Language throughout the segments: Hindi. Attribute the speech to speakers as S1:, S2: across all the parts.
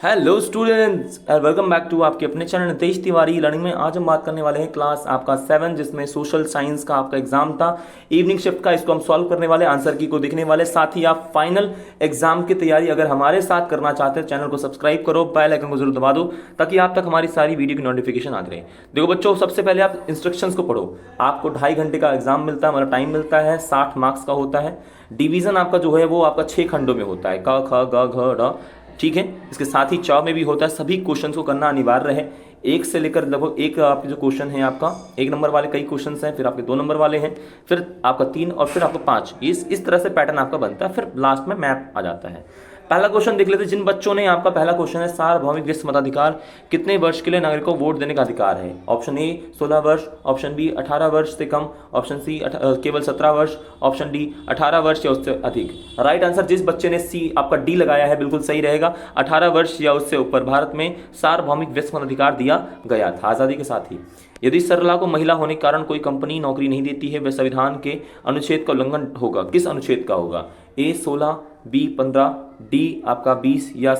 S1: Hello students and welcome back to आपके अपने चैनल नितेश तिवारी लर्निंग में। आज हम बात करने वाले हैं क्लास आपका 7 जिसमें सोशल साइंस का आपका एग्जाम था इवनिंग शिफ्ट का। इसको हम सॉल्व करने वाले, आंसर की को देखने वाले। साथ ही आप फाइनल एग्जाम की तैयारी अगर हमारे साथ करना चाहते हैं चैनल को सब्सक्राइब करो, बेल आइकन को जरूर दबा दो ताकि आप तक हमारी सारी वीडियो की नोटिफिकेशन आती रहे। देखो बच्चों, सबसे पहले आप इंस्ट्रक्शंस को पढ़ो। आपको 2.5 घंटे का एग्जाम मिलता है, मतलब टाइम मिलता है, 60 मार्क्स का होता है। डिवीजन आपका जो है वो आपका 6 खंडों में होता है, क ख ग घ ढ, ठीक है। इसके साथ ही च में भी होता है। सभी क्वेश्चंस को करना अनिवार्य है। एक से लेकर लगभग एक आपके जो क्वेश्चन है आपका 1 नंबर वाले कई क्वेश्चंस हैं, फिर आपके 2 नंबर वाले हैं, फिर आपका 3 और फिर आपका 5। इस तरह से पैटर्न आपका बनता है, फिर लास्ट में मैप आ जाता है। पहला क्वेश्चन देख लेते हैं। जिन बच्चों ने, आपका पहला क्वेश्चन है, सार्वभौमिक विश्व मताधिकार कितने वर्ष के लिए नागरिकों को वोट देने का अधिकार है? ऑप्शन ए 16 वर्ष, ऑप्शन बी 18 वर्ष से कम, ऑप्शन सी केवल 17 वर्ष, ऑप्शन डी 18 वर्ष या उससे अधिक। राइट आंसर जिस बच्चे ने सी आपका डी लगाया है बिल्कुल सही रहेगा। 18 वर्ष या उससे ऊपर भारत में सार्वभौमिक विश्व मताधिकार दिया गया था आजादी के साथ ही। यदि सरला को महिला होने के कारण कोई कंपनी नौकरी नहीं देती है, वह संविधान के अनुच्छेद का उल्लंघन होगा। किस अनुच्छेद का होगा? ए 16, बी 15, डी आपका 20 या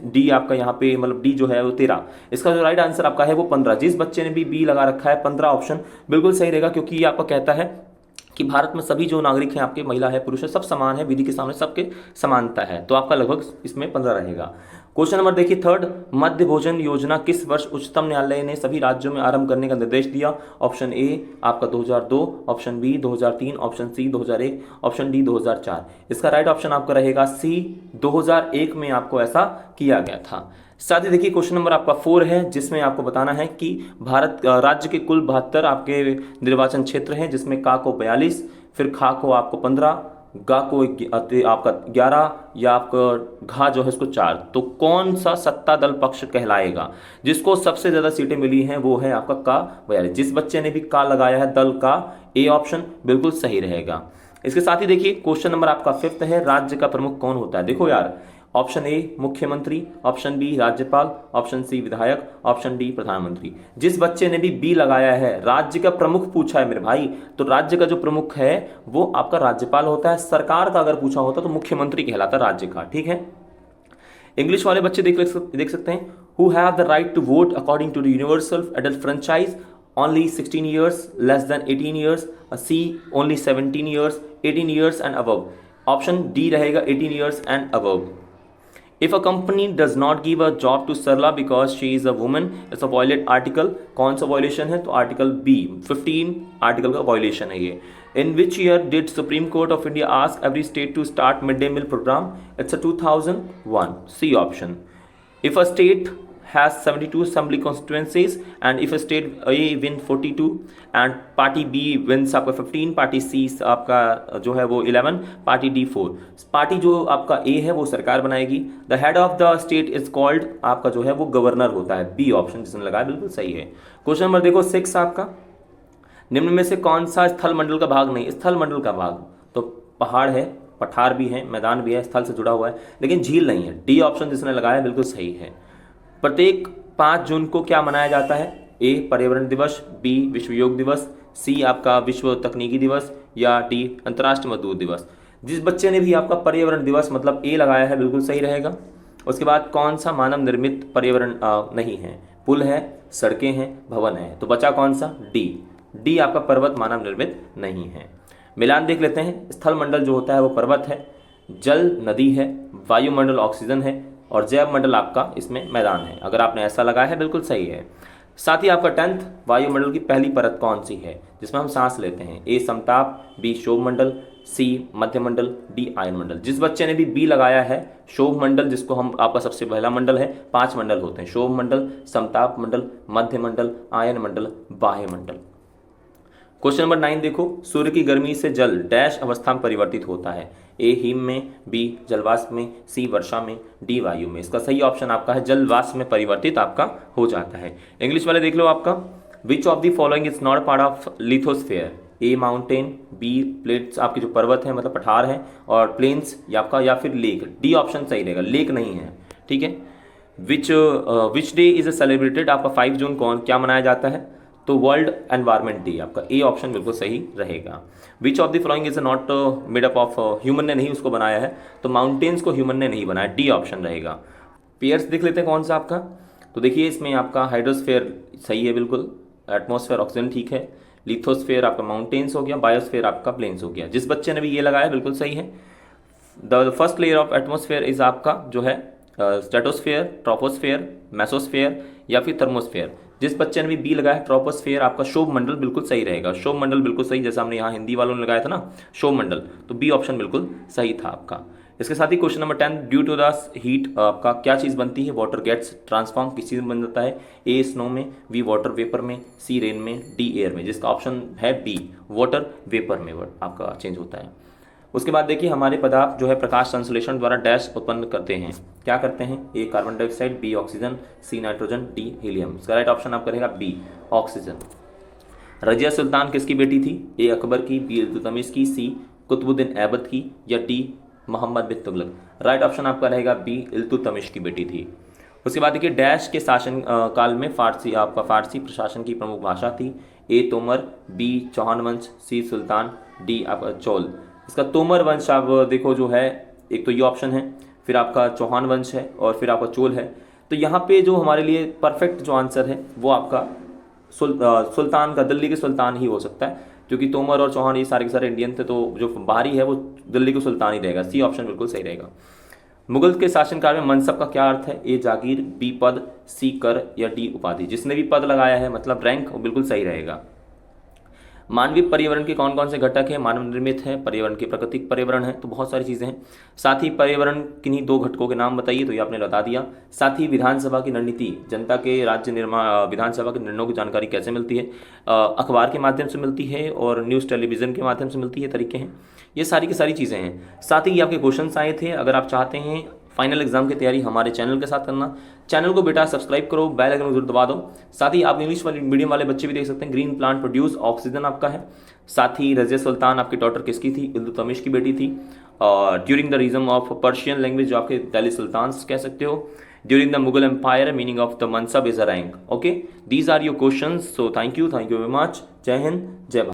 S1: डी आपका यहाँ पे मतलब डी जो है वो 13। इसका जो राइट आंसर आपका है वो 15। जिस बच्चे ने भी बी लगा रखा है 15 ऑप्शन बिल्कुल सही रहेगा, क्योंकि ये आपका कहता है कि भारत में सभी जो नागरिक हैं आपके, महिला है पुरुष है, सब समान है, विधि के सामने सबके समानता है। तो आपका लगभग इसमें 15 रहेगा। क्वेश्चन नंबर देखिए 3, मध्य भोजन योजना किस वर्ष उच्चतम न्यायालय ने सभी राज्यों में आरंभ करने का निर्देश दिया? ऑप्शन ए आपका 2002, option B 2003, option C 2001, option D 2004। इसका राइट ऑप्शन आपका रहेगा सी, 2001 में आपको ऐसा किया गया था। साथ ही देखिए क्वेश्चन नंबर आपका 4 है, जिसमें आपको बताना है कि भारत राज्य के कुल 72 आपके निर्वाचन क्षेत्र हैं, जिसमें का को 42, फिर खा को आपको 15, गा को आपका 11 या आपका घा जो है इसको 4। तो कौन सा सत्ता दल पक्ष कहलाएगा? जिसको सबसे ज्यादा सीटें मिली हैं वो है आपका का 42। जिस बच्चे ने भी का लगाया है दल का, ए ऑप्शन बिल्कुल सही रहेगा। इसके साथ ही देखिए क्वेश्चन नंबर आपका 5 है, राज्य का प्रमुख कौन होता है? देखो यार, ऑप्शन ए मुख्यमंत्री, ऑप्शन बी राज्यपाल, ऑप्शन सी विधायक, ऑप्शन डी प्रधानमंत्री। जिस बच्चे ने भी बी लगाया है, राज्य का प्रमुख पूछा है मेरे भाई, तो राज्य का जो प्रमुख है वो आपका राज्यपाल होता है। सरकार का अगर पूछा होता तो मुख्यमंत्री कहलाता राज्य का, ठीक है। इंग्लिश वाले बच्चे देख सकते हैं। Who have the right to vote according to the universal adult franchise? Only 16 years, less than 18 years, C only 17 years, 18 years and above. Option D रहेगा 18 years and above. If a company does not give a job to Sarla because she is a woman, it's a violate article। कौन सा वायलेशन है? तो आर्टिकल बी 15 आर्टिकल का वायलेशन है ये। In which year did Supreme Court of India ask every state to start midday meal program? It's a 2001, C option। If a state has 72 assembly constituencies and if a state A win 42 and party B wins आपका 15, पार्टी C आपका जो है वो 11, पार्टी D 4। पार्टी जो आपका A है वो सरकार बनाएगी। The head of the state is called आपका जो है वो गवर्नर होता है, बी ऑप्शन जिसने लगाया बिल्कुल सही है। क्वेश्चन नंबर देखो 6 आपका, निम्न में से कौन सा स्थल मंडल का भाग नहीं? स्थल मंडल का भाग तो पहाड़ है, पठार भी है, मैदान भी है, स्थल से जुड़ा हुआ है, लेकिन झील नहीं है। डी ऑप्शन जिसने लगाया बिल्कुल सही है। प्रत्येक 5 जून को क्या मनाया जाता है? ए पर्यावरण दिवस, बी विश्व योग दिवस, सी आपका विश्व तकनीकी दिवस या डी अंतर्राष्ट्रीय मजदूर दिवस। जिस बच्चे ने भी आपका पर्यावरण दिवस मतलब ए लगाया है बिल्कुल सही रहेगा। उसके बाद कौन सा मानव निर्मित पर्यावरण नहीं है? पुल है, सड़कें हैं, भवन है। तो बचा कौन सा? डी आपका पर्वत मानव निर्मित नहीं है। मिलान देख लेते हैं। स्थल मंडल जो होता है वो पर्वत है, जल नदी है, वायुमंडल ऑक्सीजन है और जैव मंडल आपका इसमें मैदान है। अगर आपने ऐसा लगाया है बिल्कुल सही है। साथ ही आपका 10th वायुमंडल की पहली परत कौन सी है जिसमें हम सांस लेते हैं? ए समताप, बी शोभ मंडल, सी मध्य मंडल, डी आयन मंडल। जिस बच्चे ने भी बी लगाया है शोभ मंडल, जिसको हम आपका सबसे पहला मंडल है, 5 मंडल होते हैं, शोभ मंडल, समताप मंडल, मध्य मंडल, आयन मंडल, बाह्य मंडल। क्वेश्चन नंबर 9 देखो, सूर्य की गर्मी से जल डैश अवस्था में परिवर्तित होता है? ए हिम में, बी जलवाष्प में, सी वर्षा में, डी वायु में। इसका सही ऑप्शन आपका है जलवाष्प में परिवर्तित आपका हो जाता है। इंग्लिश वाले देख लो आपका, which of the following is not part of lithosphere? A mountain, B plates आपके जो पर्वत है मतलब पठार है, और प्लेन्स या फिर लेक। डी ऑप्शन सही रहेगा, लेक नहीं है, ठीक है। विच डे इज सेलिब्रेटेड आपका 5 जून कौन क्या मनाया जाता है? तो वर्ल्ड एनवायरमेंट डे। आपका ए ऑप्शन बिल्कुल सही रहेगा। विच of the following is not made up of, human ने नहीं उसको बनाया है, तो माउंटेन्स को ह्यूमन ने नहीं बनाया, डी ऑप्शन रहेगा। पेयर्स देख लेते हैं कौन सा आपका। तो देखिए इसमें आपका हाइड्रोस्फेयर सही है बिल्कुल, एटमॉस्फेयर ऑक्सीजन ठीक है, लिथोस्फेयर आपका माउंटेन्स हो गया, बायोस्फेयर आपका प्लेन्स हो गया। जिस बच्चे ने भी ये लगाया बिल्कुल सही है। The first layer of atmosphere is आपका जो है स्ट्रेटोस्फेयर, ट्रोपोस्फेयर, मेसोस्फेयर या फिर थर्मोस्फेयर। जिस बच्चे ने भी बी लगाया है ट्रोपोस्फेयर, आपका शोभ मंडल बिल्कुल सही रहेगा। शोभ मंडल बिल्कुल सही, जैसा हमने यहाँ हिंदी वालों ने लगाया था ना शोभ मंडल, तो बी ऑप्शन बिल्कुल सही था आपका। इसके साथ ही question number 10, due to the heat आपका क्या चीज़ बनती है? वाटर गेट्स ट्रांसफॉर्म, किस चीज़ में बन जाता है? ए स्नो में, बी वाटर वेपर में, सी रेन में, डी एयर में। जिसका ऑप्शन है बी वाटर वेपर में आपका चेंज होता है। उसके बाद देखिए हमारे पदार्थ जो है प्रकाश संश्लेषण द्वारा डैश उत्पन्न करते हैं, क्या करते हैं? A carbon dioxide, B oxygen, C nitrogen, D helium. इसका राइट ऑप्शन आपका रहेगा बी ऑक्सीजन। रजिया सुल्तान किसकी बेटी थी? ए अकबर की, बी इल्तुतमिश की, सी कुतुबुद्दीन ऐबक की या डी मोहम्मद बिन तुगलक। राइट ऑप्शन आपका रहेगा बी इल्तुतमिश की बेटी थी। उसके बाद देखिए डैश के शासन काल में फारसी प्रशासन की प्रमुख भाषा थी। ए तोमर, बी चौहान वंश, सी सुल्तान, डी आपका चोल। इसका तोमर वंश आप देखो जो है, एक तो ये ऑप्शन है, फिर आपका चौहान वंश है और फिर आपका चोल है। तो यहाँ पे जो हमारे लिए परफेक्ट जो आंसर है वो आपका सुल्तान का, दिल्ली के सुल्तान ही हो सकता है, क्योंकि तोमर और चौहान ये सारे के सारे इंडियन थे, तो जो बाहरी है वो दिल्ली के सुल्तान ही रहेगा। सी ऑप्शन बिल्कुल सही रहेगा। मुगल के शासनकाल में मनसब का क्या अर्थ है? ए जागीर, बी पद, सी कर या डी उपाधि। जिसने भी पद लगाया है मतलब रैंक, वो बिल्कुल सही रहेगा। मानवीय पर्यावरण के कौन कौन से घटक हैं? मानव निर्मित है, पर्यावरण के प्राकृतिक पर्यावरण है, तो बहुत सारी चीज़ें हैं। साथ ही पर्यावरण किन्हीं दो घटकों के नाम बताइए, तो ये आपने बता दिया। साथ ही विधानसभा की रणनीति, जनता के राज्य निर्माण विधानसभा के निर्णयों की जानकारी कैसे मिलती है? अखबार के माध्यम से मिलती है और न्यूज़ टेलीविज़न के माध्यम से मिलती है, तरीके हैं। ये सारी की सारी चीज़ें हैं। साथ ही ये आपके क्वेश्चन आए थे। अगर आप चाहते हैं फाइनल एग्जाम की तैयारी हमारे चैनल के साथ करना, चैनल को बेटा सब्सक्राइब करो, बेल आइकन को जरूर दबा दो। साथ ही आप इंग्लिश वाले मीडियम वाले बच्चे भी देख सकते हैं। ग्रीन प्लांट प्रोड्यूस ऑक्सीजन आपका है। साथ ही रजिया सुल्तान आपकी डॉटर किसकी थी? इल्तुतमिश की बेटी थी। During the region of Persian language, जो आपके दिल्ली सुल्तान कह सकते हो। During the Mughal empire, meaning of the mansab is a rank. Okay, these are your questions. So thank you very much. जय हिंद, जय भारत।